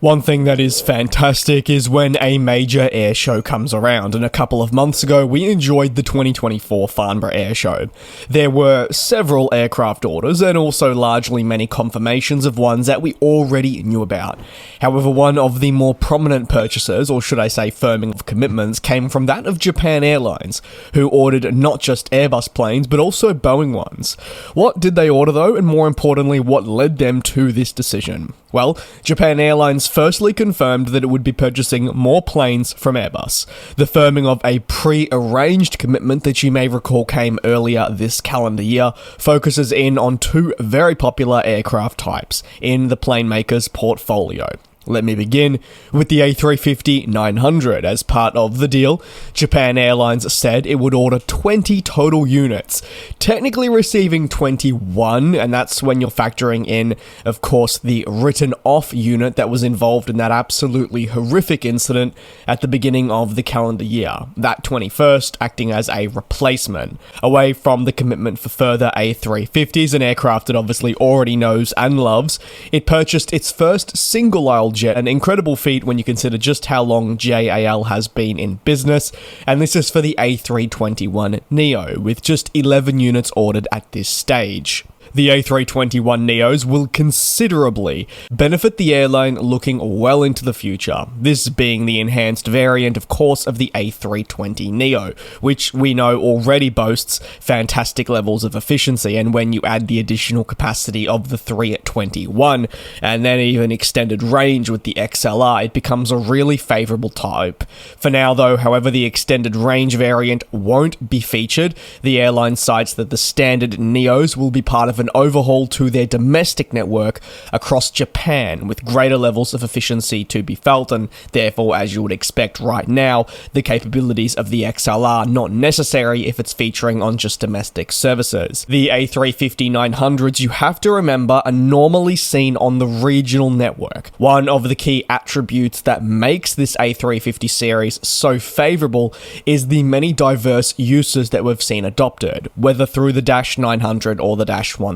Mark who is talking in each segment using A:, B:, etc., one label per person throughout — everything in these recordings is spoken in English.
A: One thing that is fantastic is when a major air show comes around, and a couple of months ago we enjoyed the 2024 Farnborough Air Show. There were several aircraft orders and also largely many confirmations of ones that we already knew about. However, one of the more prominent purchases, or should I say firming of commitments, came from that of Japan Airlines, who ordered not just Airbus planes but also Boeing ones. What did they order though, and more importantly, what led them to this decision? Well, Japan Airlines firstly confirmed that it would be purchasing more planes from Airbus. The firming of a pre-arranged commitment that you may recall came earlier this calendar year focuses in on two very popular aircraft types in the plane maker's portfolio. Let me begin with the A350-900. As part of the deal, Japan Airlines said it would order 20 total units, technically receiving 21, and that's when you're factoring in, of course, the written-off unit that was involved in that absolutely horrific incident at the beginning of the calendar year. That 21st acting as a replacement, away from the commitment for further A350s, an aircraft it obviously already knows and loves. It purchased its first single-aisle jet, an incredible feat when you consider just how long JAL has been in business, and this is for the A321neo, with just 11 units ordered at this stage. The A321neos will considerably benefit the airline looking well into the future, this being the enhanced variant, of course, of the A320neo, which we know already boasts fantastic levels of efficiency, and when you add the additional capacity of the 321, and then even extended range with the XLR, it becomes a really favourable type. For now though, however, the extended range variant won't be featured. The airline cites that the standard neos will be part of an overhaul to their domestic network across Japan, with greater levels of efficiency to be felt, and therefore, as you would expect right now, the capabilities of the XLR not necessary if it's featuring on just domestic services. The A350-900s, you have to remember, are normally seen on the regional network. One of the key attributes that makes this A350 series so favourable is the many diverse uses that we've seen adopted, whether through the -900 or the -1000s.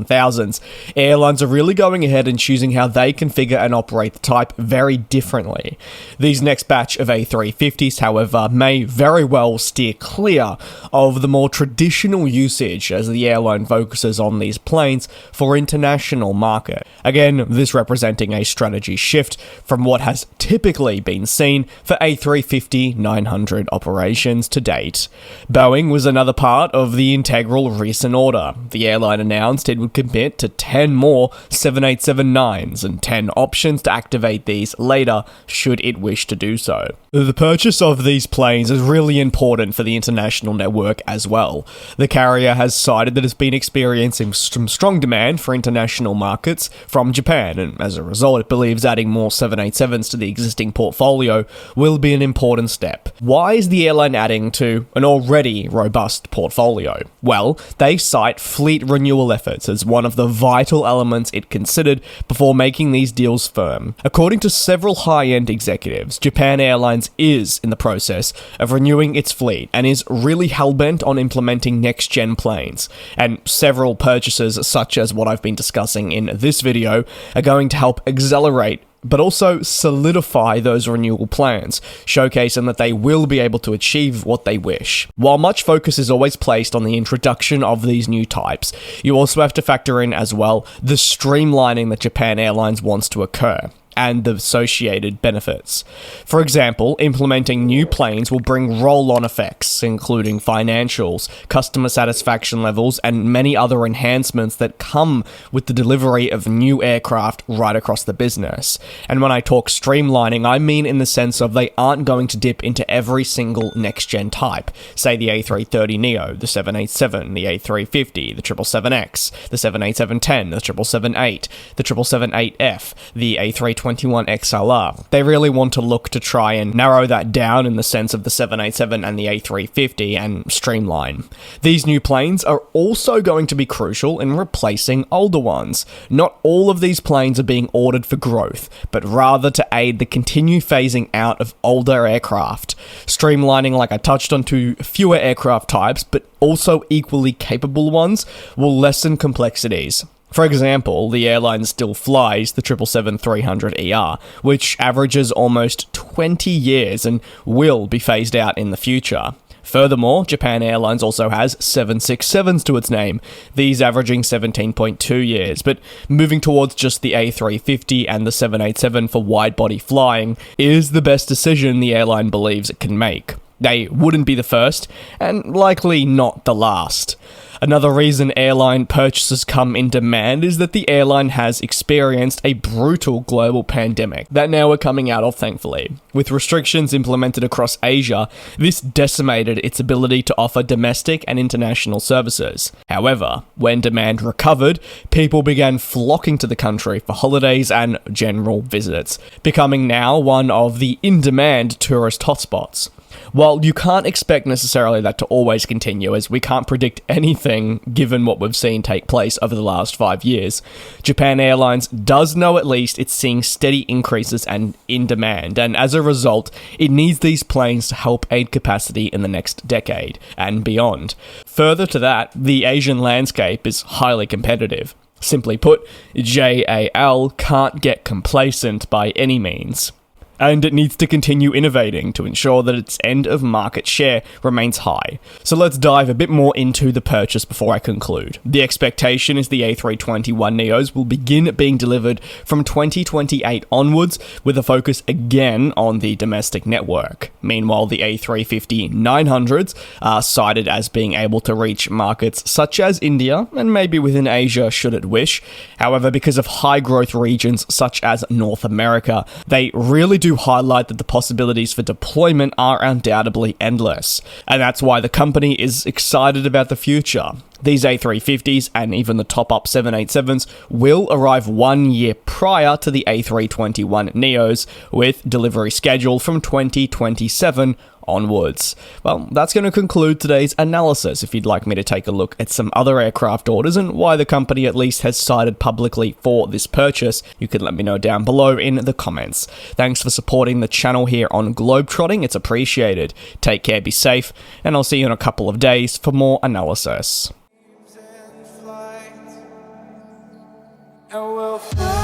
A: Airlines are really going ahead and choosing how they configure and operate the type very differently. These next batch of A350s, however, may very well steer clear of the more traditional usage as the airline focuses on these planes for international market. Again, this representing a strategy shift from what has typically been seen for A350-900 operations to date. Boeing was another part of the integral recent order. The airline announced it would commit to 10 more 787-9s and 10 options to activate these later should it wish to do so. The purchase of these planes is really important for the international network as well. The carrier has cited that it's been experiencing some strong demand for international markets from Japan, and as a result it believes adding more 787s to the existing portfolio will be an important step. Why is the airline adding to an already robust portfolio? Well, they cite fleet renewal efforts as one of the vital elements it considered before making these deals firm. According to several high-end executives, Japan Airlines is in the process of renewing its fleet and is really hell-bent on implementing next-gen planes, and several purchases such as what I've been discussing in this video are going to help accelerate but also solidify those renewal plans, showcasing that they will be able to achieve what they wish. While much focus is always placed on the introduction of these new types, you also have to factor in as well the streamlining that Japan Airlines wants to occur, and the associated benefits. For example, implementing new planes will bring roll-on effects, including financials, customer satisfaction levels, and many other enhancements that come with the delivery of new aircraft right across the business. And when I talk streamlining, I mean in the sense of they aren't going to dip into every single next-gen type, say the A330neo, the 787, the A350, the 777X, the 787-10, the 777-8, the 777-8F, the A320 XLR. They really want to look to try and narrow that down in the sense of the 787 and the A350 and streamline. These new planes are also going to be crucial in replacing older ones. Not all of these planes are being ordered for growth, but rather to aid the continued phasing out of older aircraft. Streamlining, like I touched on, to fewer aircraft types, but also equally capable ones, will lessen complexities. For example, the airline still flies the 777-300ER, which averages almost 20 years and will be phased out in the future. Furthermore, Japan Airlines also has 767s to its name, these averaging 17.2 years, but moving towards just the A350 and the 787 for wide-body flying is the best decision the airline believes it can make. They wouldn't be the first, and likely not the last. Another reason airline purchases come in demand is that the airline has experienced a brutal global pandemic that now we're coming out of, thankfully. With restrictions implemented across Asia, this decimated its ability to offer domestic and international services. However, when demand recovered, people began flocking to the country for holidays and general visits, becoming now one of the in-demand tourist hotspots. While you can't expect necessarily that to always continue, as we can't predict anything given what we've seen take place over the last 5 years, Japan Airlines does know at least it's seeing steady increases and in demand, and as a result, it needs these planes to help aid capacity in the next decade and beyond. Further to that, the Asian landscape is highly competitive. Simply put, JAL can't get complacent by any means. And it needs to continue innovating to ensure that its end of market share remains high. So let's dive a bit more into the purchase before I conclude. The expectation is the A321neos will begin being delivered from 2028 onwards, with a focus again on the domestic network. Meanwhile, the A350-900s are cited as being able to reach markets such as India, and maybe within Asia should it wish. However, because of high growth regions such as North America, they really do highlight that the possibilities for deployment are undoubtedly endless, and that's why the company is excited about the future. These A350s and even the top-up 787s will arrive 1 year prior to the A321neos, with delivery scheduled from 2027 onwards. Well, that's going to conclude today's analysis. If you'd like me to take a look at some other aircraft orders and why the company at least has cited publicly for this purchase, you can let me know down below in the comments. Thanks for supporting the channel here on GlobeTrotting, it's appreciated. Take care, be safe, and I'll see you in a couple of days for more analysis. And we'll fly.